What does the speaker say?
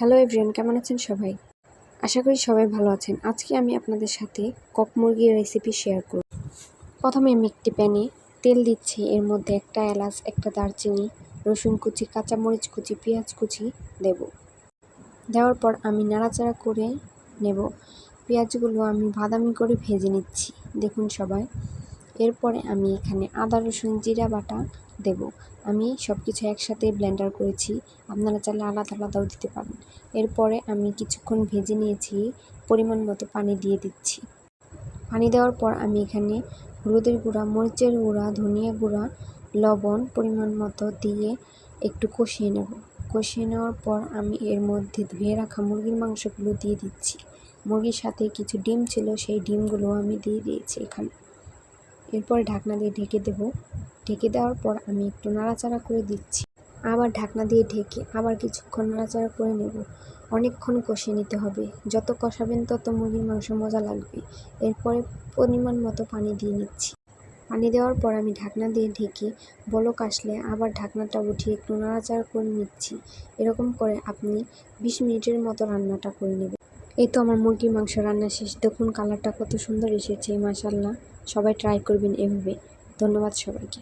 Hello everyone, কেমন আছেন সবাই? আশা করি সবাই ভালো আছেন। আজকে আমি আপনাদের সাথে কক মুরগির রেসিপি শেয়ার করব। প্রথমে আমি একটি প্যানে তেল দিচ্ছি। এর মধ্যে একটা এলাচ, একটা দারচিনি, রসুন কুচি, কাঁচামরিচ কুচি, পেঁয়াজ কুচি দেব। দেওয়ার পর আমি নাড়াচাড়া করে নেব। পেঁয়াজগুলো আমি বাদামি করে ভেজে নিচ্ছি, দেখুন সবাই। এরপরে আমি এখানে আদা রসুন জিরা বাটা দেব। আমি সব কিছু একসাথে ব্লেন্ডার করেছি, আপনারা চাইলে আলাদা আলাদাও দিতে পারেন। এরপরে আমি কিছুক্ষণ ভেজে নিয়েছি, পরিমাণ মতো পানি দিয়ে দিচ্ছি। পানি দেওয়ার পর আমি এখানে হলুদের গুঁড়া, মরিচের গুঁড়া, ধনিয়া গুঁড়া, লবণ পরিমাণ মতো দিয়ে একটু কষিয়ে নেব। কষিয়ে নেওয়ার পর আমি এর মধ্যে ধুয়ে রাখা মুরগির মাংসগুলো দিয়ে দিচ্ছি। মুরগির সাথে কিছু ডিম ছিল, সেই ডিমগুলো আমি দিয়ে দিয়েছি এখানে। এরপরে ঢাকনা দিয়ে ঢেকে দেব। ঢেকে দেওয়ার পর আমি একটু নাড়াচাড়া করে দিচ্ছি। আবার ঢাকনা দিয়ে ঢেকে আবার কিছুক্ষণ নাড়াচাড়া করে নেব। অনেকক্ষণ কষিয়ে নিতে হবে, যত কষাবেন তত মুরগির মাংস মজা লাগবে। এরপরে পরিমাণ মতো পানি দিয়ে নিচ্ছি। পানি দেওয়ার পর আমি ঢাকনা দিয়ে ঢেকে বলক আসলে আবার ঢাকনাটা উঠিয়ে একটু নাড়াচাড়া করে নিচ্ছি। এরকম করে আপনি 20 মিনিটের মতো রান্নাটা করে নেবেন। এই তো আমার মুরগির মাংস রান্না শেষ। দেখুন কালারটা কত সুন্দর এসেছে, মাশাআল্লাহ। সবাই ট্রাই করবেন এভাবে। ধন্যবাদ সবাইকে।